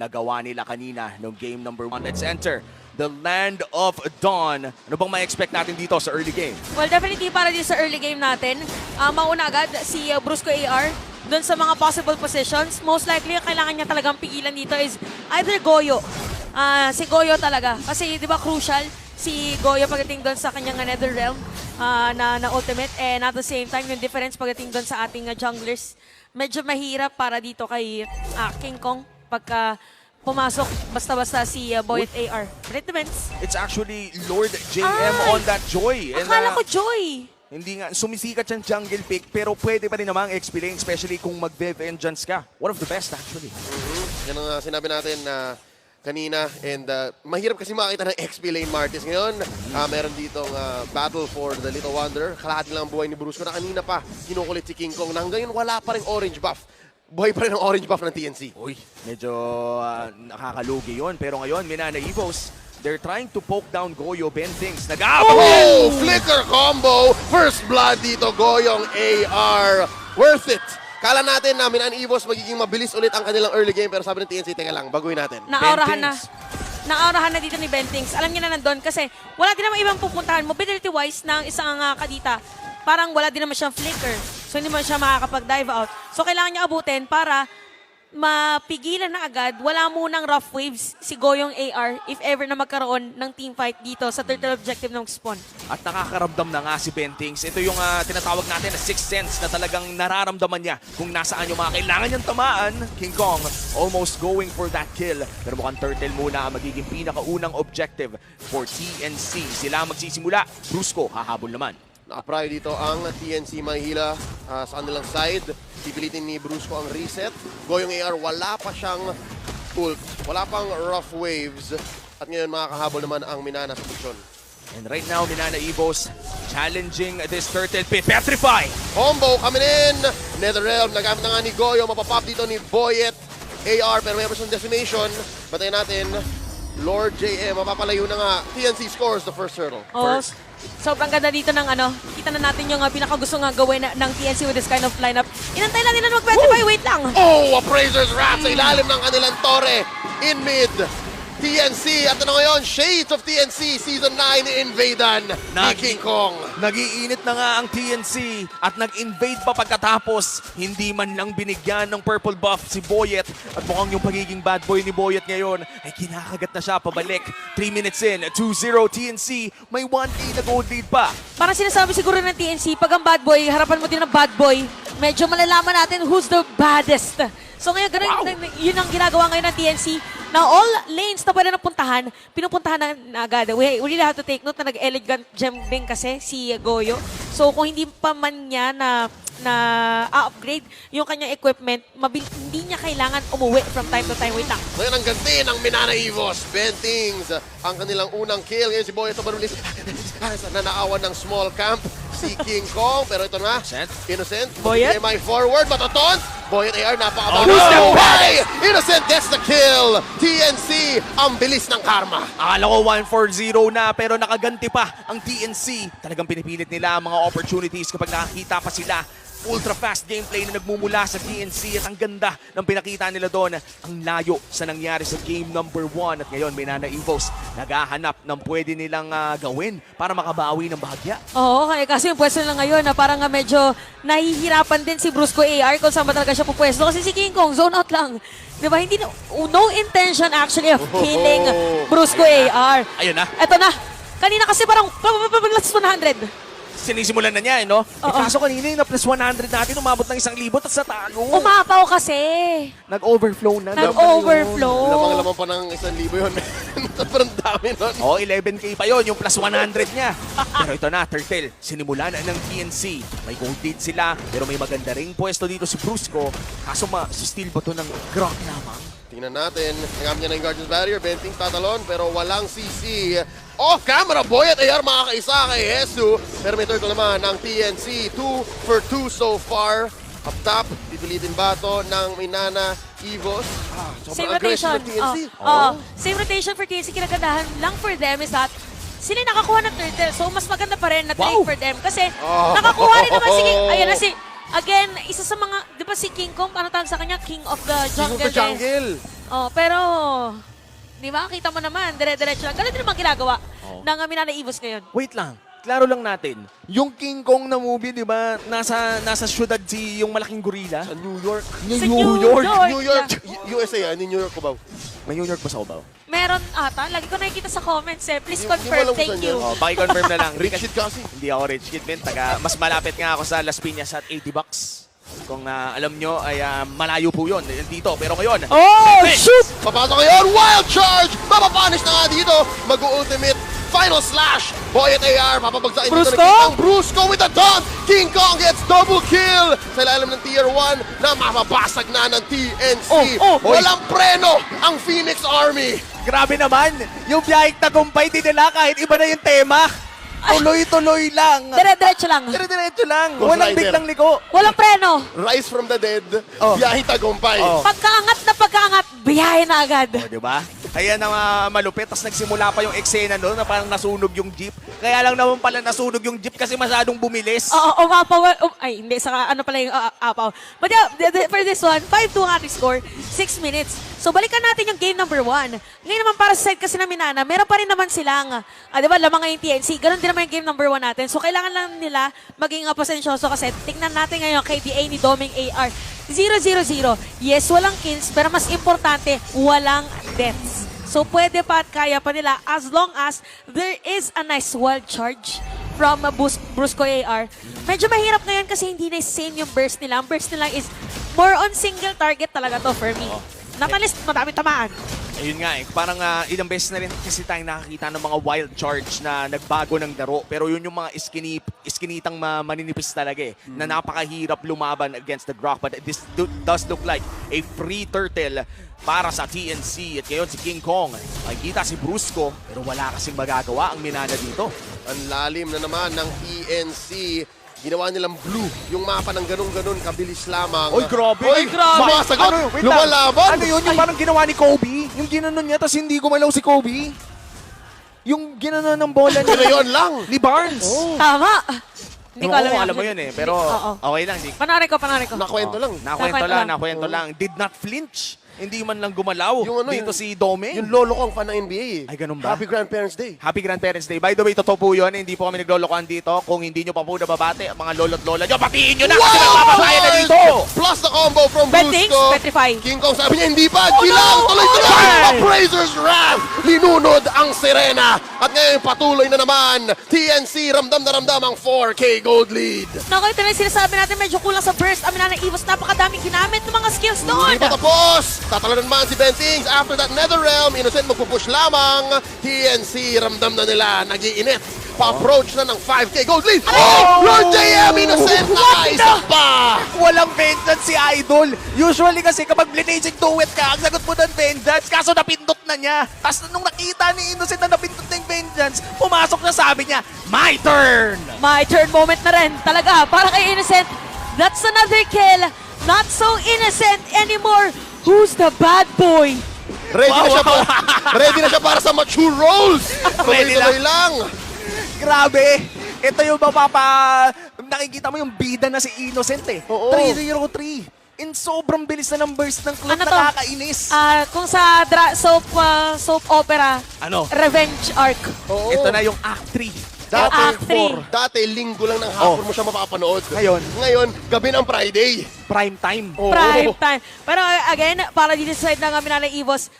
nagawa nila kanina no game number 1. Let's enter the Land of Dawn. Ano bang ma-expect natin dito sa early game? Well, definitely para din sa early game natin, mauna agad si Brusco AR doon sa mga possible positions. Most likely, ang kailangan niya talagang pigilan dito is either Goyo. Si Goyo talaga. Kasi di ba crucial si Goyo pagdating doon sa kanyang Netherrealm na ultimate. And at the same time, yung difference pagdating doon sa ating junglers, medyo mahirap para dito kay King Kong pagka pumasok basta-basta si Boyet AR. But it depends. It's actually Lord JM on that Joy. And, Akala ko Joy. hindi nga, sumisikat siyang jungle pick, pero pwede pa rin namang XP lane, especially kung mag-vengeance ka. One of the best actually. Yan ang sinabi natin na kanina. And mahirap kasi makita ng XP lane Martis. Ngayon, meron ditong battle for the Little Wanderer. Kalahati lang ang buhay ni Brusco na kanina pa kinukulit si King Kong. Na hanggang yun, wala pa rin orange buff. Buhay pa rin ang orange buff ng TNC. Uy, medyo nakakalugi yun. Pero ngayon, Minana Evos, they're trying to poke down Goyo. Bentings, nag-aabang Oh! Flicker combo! First blood dito, Goyong AR. Worth it! Kala natin na Minana Evos magiging mabilis ulit ang kanilang early game. Pero sabi ng TNC, teka lang, baguhin natin. Naaurahan na. Naaurahan na dito ni Bentings. Alam niya na nandun kasi wala din naman ibang pupuntahan. Mobility-wise ng isang kadita, parang wala din naman siyang flicker. So hindi man siya makakapag-dive out. So kailangan niya abutin para mapigilan na agad. Wala munang rough waves si Goyong AR if ever na magkaroon ng teamfight dito sa turtle objective ng spawn. At nakakaramdam na nga si Bentings. Ito yung tinatawag natin na sixth sense na talagang nararamdaman niya kung nasaan yung mga kailangan niyang tamaan. King Kong almost going for that kill. Pero mukhang turtle muna ang magiging pinakaunang objective for TNC. Sila magsisimula. Brusco hahabol naman. Naka-pry dito ang TNC mahihila sa kanilang side. Pipilitin ni Brusco ang reset. Goyong AR, wala pa siyang ult. Wala pang rough waves. At ngayon makakahabol naman ang Minana sa posisyon. And right now, Minana Evos challenging this turtle pit. Petrify! Combo coming in! Netherrealm, nagamit na nga ni Goyo. Mapapop dito ni Boyet. AR, pero may siyang decimation. Batayin natin. Lord JM, mapapalayo na nga. TNC scores the first hurdle. Oh, sobrang ganda dito ng kita na natin yung pinakagusto nga gawin ng TNC with this kind of lineup. Inantay lang nila na mag-petrify, wait lang! Oh, Appraiser's Wrath sa ilalim ng kanilang tore. In mid. TNC, at ano ngayon, Shades of TNC Season 9 invadan ni King Kong. Nagiinit na nga ang TNC at nag-invade pa pagkatapos. Hindi man lang binigyan ng purple buff si Boyet. At mukhang yung pagiging bad boy ni Boyet ngayon ay kinakagat na siya pabalik. 3 minutes in, 2-0 TNC. May 1K na gold lead pa. Parang sinasabi siguro ng TNC, pag ang bad boy, harapan mo din ng bad boy, medyo malalaman natin who's the baddest. So ngayon, ganun, yun ang ginagawa ngayon ng TNC. Na all lanes na pwede napuntahan, pinupuntahan na agad. We really have to take note na nag-elegant gem din kasi si Goyo. So kung hindi pa man niya na upgrade yung kanyang equipment, hindi niya kailangan umuwi from time to time. Wait lang. Ngayon ang ganti ng Minana Evos. Bentings, ang kanilang unang kill. Ngayon si Boyet Barulis na naawan ng small camp. Si King Kong, pero ito na. Innocent. Boyet? MI forward, mataton. Boyet AR, napakababa. Who's the Hey! Innocent gets the kill. TNC, ang bilis ng karma. Akala ko 1-4-0 na pero nakaganti pa ang TNC. Talagang pinipilit nila ang mga opportunities kapag nakakita pa sila. Ultra fast gameplay na nagmumula sa TNC at ang ganda ng pinakita nila doon. Ang layo sa nangyari sa game number 1 at ngayon Minana Evos naghahanap ng pwede nilang gawin para makabawi ng bahagya. Oo, kasi yung pwesto lang ngayon na parang medyo nahihirapan din si Brusco AR kung saan ba talaga siya pupwesto. Kasi si King Kong, zone out lang. Diba? Hindi no intention actually of killing Brusco AR. Ayun na. Eto na. Kanina kasi parang last 100. Sinisimulan na niya, no? Kaso kanina yung na plus 100 natin, umabot ng 1,000 at sa talo. Umapaw kasi. Nag-overflow na. Nag-overflow. Lamang-lamang pa ng 1,000 yun. Sobrang dami nun. Oo, 11K pa yon yung plus 100 niya. Pero ito na, Turtle, sinimula na ng TNC. May gold lead sila, pero may maganda ring pwesto dito si Brusco. Kaso steal ba to ng Grok lamang? Tingnan natin. Nagamit niya na yung Guardian's Barrier. Bentings tatalon, pero walang CC. Off camera, Boyet AR makakaisa kay Jesus. Pero may turtle naman ng TNC. 2 for 2 so far. Up top, pipilitin ba ito ng Minana Evos? Same Sobrang aggressive rotation. ng TNC. Same rotation for TNC. Kinagandahan lang for them is that sila nakakuha ng turtle. So mas maganda pa rin na trade for them. Kasi nakakuha rin naman si King. Ayan na si... Again, isa sa mga, di ba si King Kong, ano tawag sa kanya? King of the Jungle. King of the Jungle. Oh, pero, di ba, kita mo naman, dire-diretso lang. Ganun din naman ginagawa ng Minana Evos ngayon. Wait lang. Klaro lang natin. Yung King Kong na movie, di ba, nasa syudad si yung malaking gorilla. Sa New York. Sa New York. New York, USA, New York ko ba? May New York ba sa Cubao? Meron ata. Lagi ko nakikita sa comments eh. Please Di mo confirm. alam kung Thank saan you. yun. Oh, paki-confirm na lang. Rich kid kasi. Hindi ako rich kid, man. Mas malapit nga ako sa Las Piñas at $80. Kung alam nyo, ay malayo po yun dito. Pero ngayon, Oh, shoot! Papasok ngayon, Wild Charge! Mapapunish na nga dito. Mag-ultimate Final Slash. Boy at AR, papabagsakin dito Brusco? ng King Kong. Brusco with a taunt. King Kong gets double kill sa ilalim ng Tier 1 na mapabasag na ng TNC. Walang preno ang Phoenix Army. grabe naman. Yung biyahing tagumpay din nila kahit iba na yung tema. Tuloy-tuloy lang. Dire-diretso lang. Dire-diretso lang. Ghost Walang Rider. biglang liko. Walang preno. Rise from the dead, Oh. biyahing tagumpay. Oh. Pagkaangat na pagkaangat, biyahe na agad. O, di ba? Kaya na malupit. Tapos nagsimula pa yung eksena doon na parang nasunog yung jeep. Kaya lang naman pala nasunog yung jeep kasi masyadong bumilis. Oo, umapaw. Ay, hindi. Saka ano pala yung apaw. But yeah, for this one, 5-2 ang ating score. 6 minutes. So, balikan natin yung game number 1. Ngayon naman para sa side kasi na Minana, meron pa rin naman silang, di ba, lamang ngayon TNC. Ganon din naman yung game number 1 natin. So, kailangan lang nila maging pasensyoso kasi tingnan natin ngayon KDA ni Doming AR. 0-0-0. Yes, walang kills, pero mas importante, walang deaths. So, pwede pa at kaya pa nila as long as there is a nice wild charge from Brusco AR. Medyo mahirap ngayon kasi hindi na same yung burst nila. Ang burst nila is more on single target talaga to for me. Natalis, madami tamaan. Ayun nga eh, parang ilang beses na rin kasi tayong nakakita ng mga wild charge na nagbago ng laro. Pero yun yung mga iskinitang maninipis talaga eh, na napakahirap lumaban against the Grok. But this does look like a free turtle para sa TNC. At ngayon si King Kong, nakikita si Brusco, pero wala kasing magagawa ang Minana dito. Ang lalim na naman ng TNC. Ginawa nilang blue yung mapa ng ganun-ganun kabilis lamang. Oy, grabe! Oy, grabe! sumasagot! Wait lang. Lumalaban! Ano yun? Yung parang ginawa ni Kobe? Yung ginanon niya, tapos hindi gumalaw si Kobe? Yung ginanon ng bola Pero niya yun lang! ni Barnes? Tama. Hindi ko Oo, alam yan. alam mo yun eh. Pero Oo. okay lang. Panari ko. Nakwento lang. Nakwento lang. Did not flinch. Hindi man lang gumalaw. Yung ano, dito yung- si Dome. Yung lolo ko ang fan ng NBA eh. Ay, ganun ba? Happy Grandparents Day. Happy Grandparents Day. By the way, totoo po yun. Hindi po kami naglolokohan dito. Kung hindi nyo pa po nababate, ang mga lolo't lola nyo, batiin nyo na! Kasi nagpapasaya na dito! Plus the combo from Bentings, Brusco. petrify. King Kong sabi niya, hindi pa! Gilang! Tuloy-tuloy! Bang! Appraiser's Wrath! Linunod ang sirena. At ngayon, patuloy na naman. TNC, ramdam na ramdam ang 4K gold lead. Naku, ito na yung sinasabi natin, medyo kulang sa burst. Ang Minana Evos, napakadaming ginamit ng mga skills doon. Hindi pa tapos! Tatalo na naman si Bentings. After that Netherrealm, Innocent magpupush lamang. TNC, ramdam na nila, nag-iinit. Pa-approach na ng 5K gold lead. Oh! Lord JM, Innocent na isa pa! Walang vengeance si Idol. Usually kasi kapag blinazing duet ka, ang sagot mo doon vengeance. Kaso napindot na niya. Tapos nung nakita ni Innocent na napindot na yung vengeance, pumasok na sabi niya, my turn! My turn moment na rin. Talaga, para kay Innocent, that's another kill. Not so innocent anymore. Who's the bad boy? Ready na siya para sa mature roles. Ready Tuloy-tuloy lang. Grabe! Ito yung nakikita mo yung bida na si Innocent eh. Oo. 3-0-3. In sobrang bilis na ng burst ng clock, Ano to? nakakainis. Kung sa soap opera, Ano? Revenge Arc. Oo. Ito na yung Act 3. Act 3. Dati, linggo lang ng hapon mo siya mapapanood. Ngayon, gabi ng Friday. Prime time. Oo. Prime time. Pero again, para dito sa side ng Minana Evos,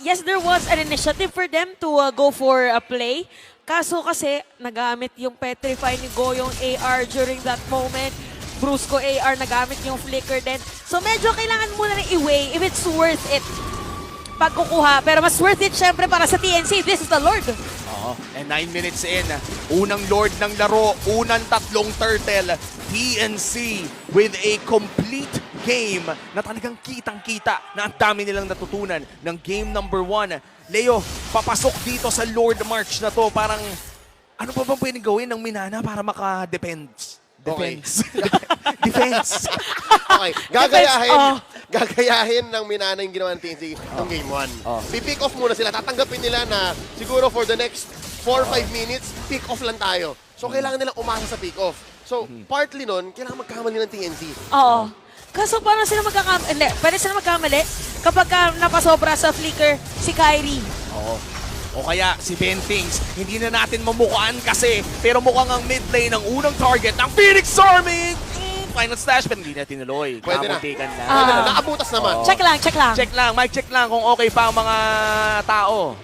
yes, there was an initiative for them to go for a play. Kaso kasi, nagamit yung Petrify ni Goyong AR during that moment. Brusco AR, nagamit yung Flicker din. So medyo kailangan muna na i-weigh if it's worth it pagkukuha. Pero mas worth it syempre para sa TNC. This is the Lord. Oo. And 9 minutes in, unang Lord ng laro, unang tatlong turtle, TNC with a complete game na talagang kitang-kita na ang dami nilang natutunan ng game number 1. Leo, papasok dito sa Lord March na to, parang ano pa bang pwedeng gawin ng Minana para maka-defense? Defense. Defense. Okay, gagayahin ng Minana yung ginawa ng TNC ng Game 1. Pick off muna sila. Tatanggapin nila na siguro for the next 4 or 5 minutes, pick off lang tayo. So, kailangan nilang umasa sa pick off. So, partly nun, kailangan magkamali ng TNC. Oo. Kaso paano sila magkakamali? Pwede sila magkamali. kapag napasobra sa flicker si Kyrie. Oo. O kaya si Bentings, hindi na natin mamukaan kasi, pero mukhang ang mid lane ng unang target ng Phoenix Army. Final stash, pero hindi na tinuloy. Pwede na. Kamuntikan na. Pwede na, nakabutas naman. Oo. Check lang, check lang. Check lang, mic check lang kung okay pa ang mga tao.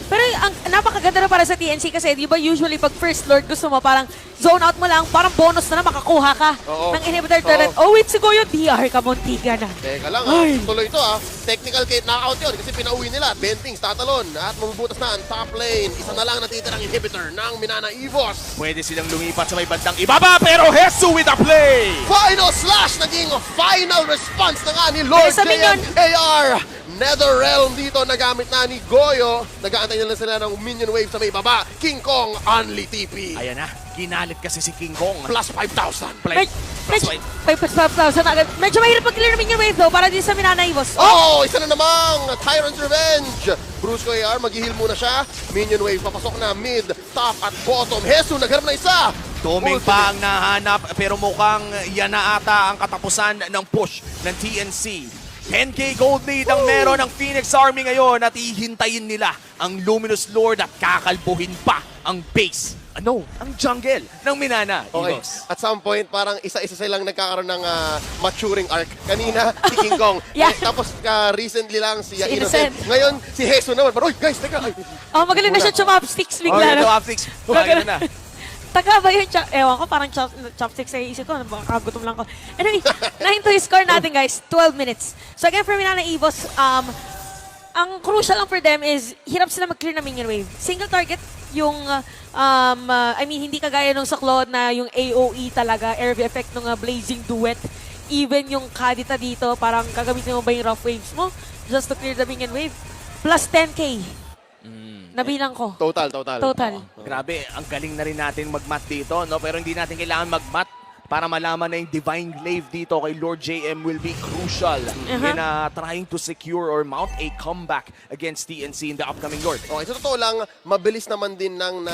Pero ang napakaganda na para sa TNC kasi di ba usually pag first lord gusto mo parang zone out mo lang, parang bonus na makakuha ka Oo. ng inhibitor Oo. turret. Oh wait, si Goyo DR ka, muntiga na. Teka lang, Ay. tuloy ito Technical kate knockout yun kasi pinauwi nila. Bentings, tatalon at mabubutas na ang top lane. Isa na lang natitirang inhibitor ng Minana Evos. Pwede silang lumipat sa may bandang ibaba, pero Hesu with a play! Final slash naging final response na nga ni Lord Sa minion. JM AR. Nether Realm dito nagamit na ni Goyo. Nag-aantay na lang sila ng minion wave sa may baba. King Kong only TP. Ayan na, ginalit kasi si King Kong. Plus 5,000. Play. Plus Medyo, 5. 5,000 agad. Medyo mahirap pag-clear namin yung wave though para din sa Minana Evos. Oh, isa na namang Tyrant's Revenge. Brusco AR, mag-heal muna siya. Minion wave papasok na mid, top at bottom. Hesu nagharap na isa. Tuming pa ang nahanap, pero mukhang yan na ata ang katapusan ng push ng TNC. 10k gold lead ang meron ng Phoenix Army ngayon at ihintayin nila ang Luminous Lord at kakalbuhin pa ang base. Ano? Ang jungle ng Minana. Okay. Evos. At some point, parang isa-isa silang nagkakaroon ng maturing arc. Kanina, si King Kong. Yeah. Tapos recently lang si Si Innocent. Innocent. Ngayon, si Hesu naman. Pero, guys, teka. Ay, Oh, magaling na siya chopsticks Okay, bigla. ito no? Optics. Bakit na? Taga ba yung ewan ko, parang chopsticks sa isip ko. Baka kagutom lang ko. Anyway, nahinto yung score natin, guys. 12 minutes. So again, for Minana Evos, ang crucial lang for them is hirap sila mag-clear na minion wave. Single target yung, I mean, hindi kagaya nung sa Claude na yung AOE talaga, air effect ng Blazing Duet. Even yung Kadita dito, parang gagamitin mo ba yung rough waves mo just to clear the minion wave. Plus 10k. Nabilang ko. total. Total. Grabe, ang galing na rin natin mag-mat dito, no? Pero hindi natin kailangan mag-mat para malaman na yung Divine Glaive dito kay Lord JM will be crucial in trying to secure or mount a comeback against TNC in the upcoming Lord. Okay, sa totoo lang, mabilis naman din nang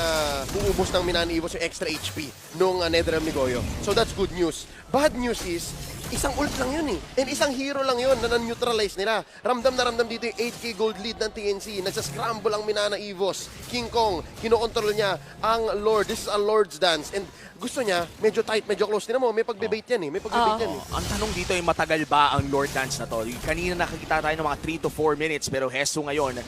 uubos ng Minana Evos yung extra HP nung Netherrealm ni Goyo. So that's good news. Bad news is, isang ult lang yun And isang hero lang yun na neutralize nila. Ramdam na ramdam dito yung 8k gold lead ng TNC. Nagsascramble ang Minana Evos. King Kong, kinokontrol niya ang Lord. This is a Lord's dance. And gusto niya, medyo tight, medyo close. Tinan mo, may pagbebait yan May pagbebait yan Ang tanong dito ay matagal ba ang Lord Dance na to? Kanina nakikita tayo ng mga 3 to 4 minutes pero Hesu ngayon,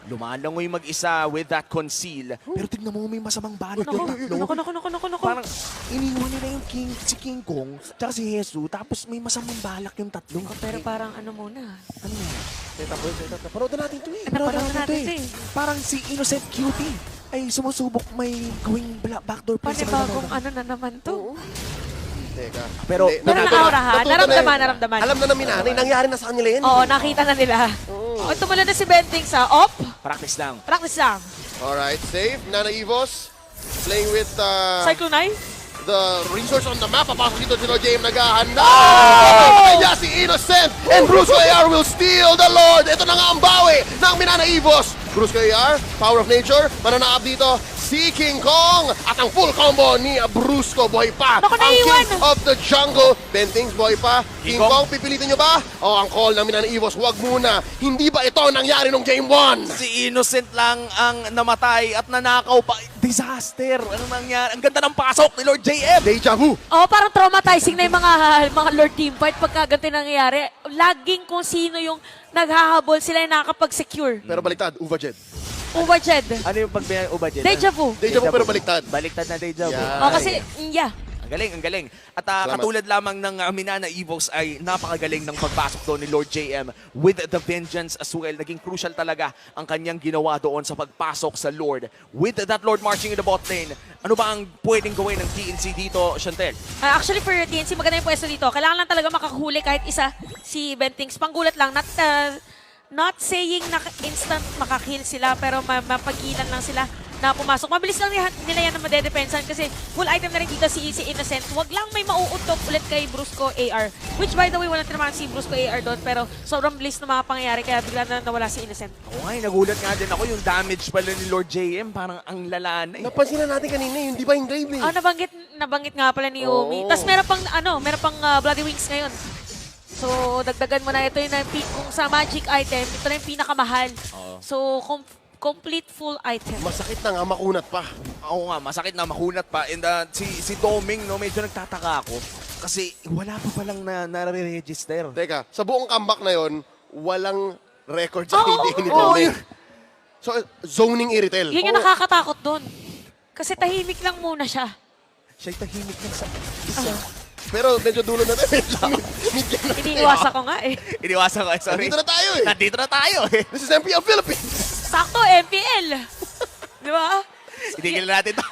lumalangoy mag-isa with that conceal. Pero tignan mo, may masamang balot yung tatlo. Naku. Parang iniwan nila yung si King Kong tsaka si Hesu tapos may masamang balak yung tatlo. Pero parang ano muna. Ano yan? Teta. Parodan natin ito Napanood natin ito Parang si Innocent Cutie ay sumusubok may gawing backdoor play sa Panibagong kanila. ano na naman to. Teka. Pero- Hindi, Pero natuto naura ha? Natuto Naramdaman. Alam na ng Minana, nangyari na sa kanila yan. Oo, nakita na nila. Oh, tumula na si Bentings ha. Op! Practice lang. Practice lang. Alright, save. Minana Evos. Playing with Cyclone Eye? the resource on the map. Papasok dito si Lord JM naghahanda. Kaya si Innocent and Brusco AR will steal the Lord. Ito na nga ang bawi ng Minana Evos. Brusco AR, Power of Nature. Mananaap dito si King Kong. At ang full combo ni Brusco. Buhay pa. Naku, Ang naiwan. King of the Jungle. Bentings, buhay pa. King Kong. Kong, pipilitin nyo ba? O ang call ng Minana Evos, huwag muna. Hindi ba ito nangyari nung Game 1? Si Innocent lang ang namatay at nanakaw pa. Disaster! Anong nangyari? Ang ganda ng pasok ni Lord JM! Deja vu. Oo, parang traumatizing na yung mga Lord team fight pagka ganito nangyayari. Laging kung sino yung naghahabol, sila yung nakakapag-secure. Pero baliktad, Uva Jed. Ubajed. Ano yung pag-ubadyan? Deja vu. Deja vu pero baliktad. Baliktad na deja vu. Yeah. Oh, kasi, yeah. Ang galing. At Salamat. katulad lamang ng Minana Evos ay napakagaling ng pagpasok doon ni Lord JM with the vengeance as well. Naging crucial talaga ang kanyang ginawa doon sa pagpasok sa Lord. With that Lord marching in the bot lane, ano ba ang pwedeng gawin ng TNC dito, Chantel? Actually, for TNC, maganda yung pwesto dito. Kailangan lang talaga makakahuli kahit isa si Bentings. Panggulat lang, not saying na instant makakill sila, pero mapagilan lang sila na pumasok. Mabilis lang nila yan na madedepensan kasi full item na rin dito si Innocent. Huwag lang may mauutok ulit kay Brusco AR. Which by the way, wala naman si Brusco AR doon, pero sobrang bilis na mga pangyayari kaya bigla na nawala si Innocent. Oo nga, nagulat nga din ako yung damage pala ni Lord JM. Parang ang lala na eh. Napansin na natin kanina yung Divine Glaive Ah, nabanggit nga pala ni Yumi. Oo. Tapos meron pang Bloody Wings ngayon. So, dagdagan mo na ito yung kung sa magic item, ito na yung pinakamahal. Oo. So, complete full item. Masakit na nga, makunat pa. Oo nga, masakit na makunat pa. And si Doming, no, medyo nagtataka ako. Kasi wala pa palang nare-register. Teka, sa buong comeback na yon, walang record sa Oo, KD ni oo, Doming. So, zoning Iritel. Yun yung nakakatakot doon. Kasi tahimik lang muna siya. Siya'y tahimik lang sa isa. Pero medyo dulo na tayo. Medyo na. Iniiwasan ko nga eh. Iniwasan ko, sorry. Nandito na tayo eh. Nandito na tayo eh. This is MPL Philippines. Sakto, MPL. Di ba? Itigil na natin to.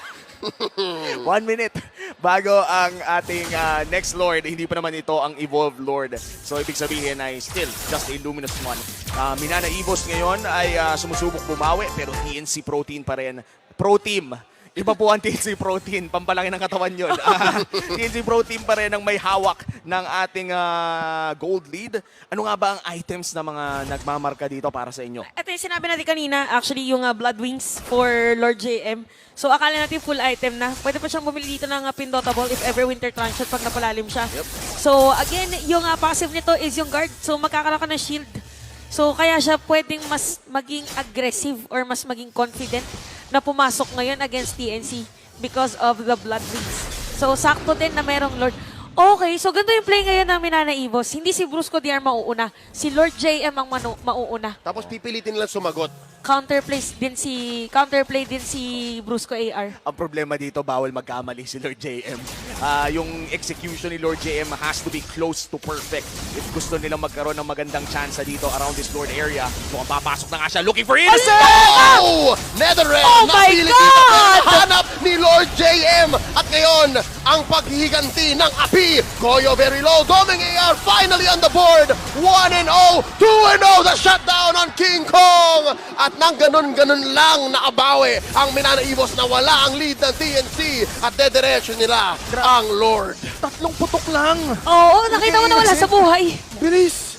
1 minute bago ang ating next Lord. Hindi pa naman ito ang Evolved Lord. So, ibig sabihin ay still just a Luminous one. Minana Evos ngayon ay sumusubok bumawi pero TNC Protein pa rin. Pro Team. Iba po ang TNC Protein. Pampalaki ng katawan yun. TNC Protein pa rin ang may hawak ng ating gold lead. Ano nga ba ang items na mga nagmamarka dito para sa inyo? Ito yung sinabi natin kanina, actually yung Blood Wings for Lord JM. So akala natin full item na. Pwede pa siyang bumili dito ng pindotable if ever winter truncheon pag napalalim siya. Yep. So again, yung passive nito is yung guard. So magkakaroon ka ng shield. So kaya siya pwedeng mas maging aggressive or mas maging confident na pumasok ngayon against TNC because of the Blood Wings. So sakto din na merong Lord. Okay, so ganito yung play ngayon ng Minana Evos. Hindi si Brusco DR mauuna. Si Lord JM ang mauuna. Tapos pipilitin lang sumagot. Counterplay din si Brusco AR. Ang problema dito, bawal magkamali si Lord JM. Yung execution ni Lord JM has to be close to perfect. If gusto nilang magkaroon ng magandang chance dito around this Lord area, mukhang papasok na nga siya. Looking for Innocent! Oh! Netherrealm! Oh my God! Hanap ni Lord JM! At ngayon, ang paghihiganti ng api. Goyo very low. Doming AR finally on the board. 1-0. 2-0. The shutdown on King Kong. At nang ganun-ganun lang nakabawi ang Minana Evos na wala ang lead ng TNC at dediretso nila ang Lord. Tatlong putok lang. Oo, nakita mo na wala sa buhay. Bilis!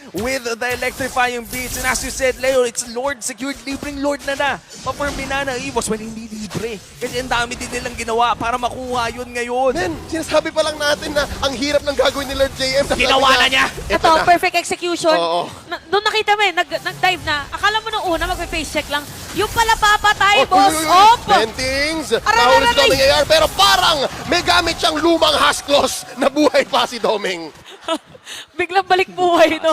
With the electrifying beats. And as you said, Leo, it's Lord secured. Libreng Lord na. Pa-for Minana Evos. Well, hindi libre. Kasi ang dami din nilang ginawa para makuha yun ngayon. Men, sinasabi pa lang natin na ang hirap ng gagawin ni Lord JM. Ginawa na niya. Ito Ito, na. perfect execution. Oo. Doon nakita mo eh, nag-dive na. Akala mo nung una, magpe-face check lang. Yung pala papatay, Oh, boss. uy, uy, uy. Op! Bentings, Aray, nahuli si aray, Doming AR, pero parang may gamit siyang lumang Hasklos na buhay pa si Doming. Biglang balik buhay, no?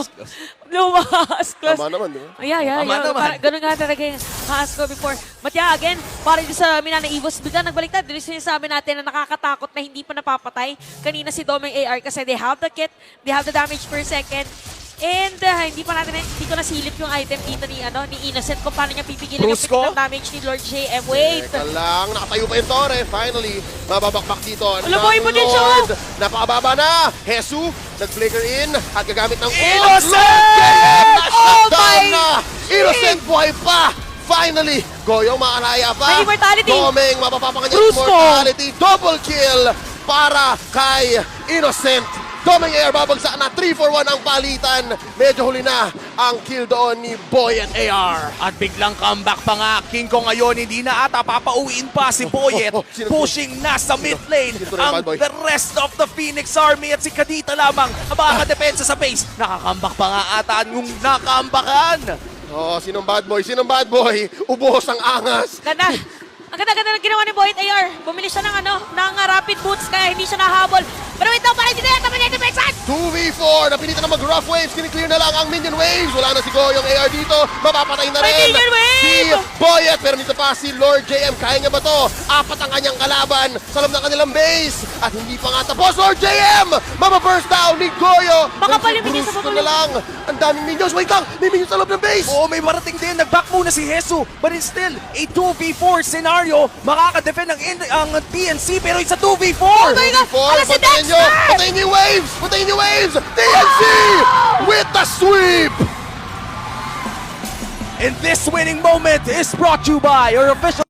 Lumas, close. Tama naman, di ba? Tama naman. Ganun nga talaga yung haas ko before. But yeah, again, para dito sa Minana Evos, biglang nagbaliktad. Dito sinasabi natin na nakakatakot na hindi pa napapatay. Kanina si Doming AR kasi they have the kit, they have the damage per second. And hindi ko nasilip yung item dito ni Innocent kung paano niya pipigilan yung Brusco? pick ng damage ni Lord JM. Wait! Teka lang, nakatayo pa yung Torre. Finally, mababakbak dito. Alam mo, iba din siya, Lord. Napakababa na. Jesus, nag-flicker in at gagamit ng Innocent! Oh my na. Innocent buhay pa. Finally, Goyong makalaya pa. May immortality. Doming, mapapapa kanya Brusco. immortality. Double kill para kay Innocent. Doming AR babagsak na 3-4-1 ang palitan. Medyo huli na ang kill doon ni Boyet AR. At biglang comeback pa nga. King Kong ngayon, hindi na ata papauwiin pa si Boyet. Sino- Pushing na sa mid lane. Sino na yung Ang bad boy? the rest of the Phoenix Army at si Kadita lamang ang makakadepensa sa base. Nakakambak pa nga ata yung nakambakan. Oh, sinong bad boy? Sinong bad boy? Ubuhos ang angas. Ganda. Ang ganda-ganda ng ginawa ni Boyd AR. Bumili siya ng rapid boots kaya hindi siya nahabol. Pero wait lang, parang hindi na yata mangyayari Pexan! 2v4, napilitan na mag-rough waves, kiniklear na lang ang minion waves. Wala na si Goyong AR dito, mapapatay na May rin minion wave! si Boyet. Pero dito pa si Lord JM, kaya nga ba to? Apat ang kanyang kalaban sa loob ng kanilang base. At hindi pa nga tapos, Lord JM! Mapaburst down ni Goyo. Baka Pero pala si minions sa Brusco papalit. na lang. Ang daming minions, wait lang, may minions sa loob ng base. Oo, may marating din. Nag-back muna si Jesu. But it's still a 2v4 scenario. Makaka-defend ang TNC pero it's a 2v4. Oh my God! 2v4, Ala si patayin nyo! Dexter! Patayin nyo yung waves! Patayin nyo yung waves! TNC with the sweep! And this winning moment is brought to you by your official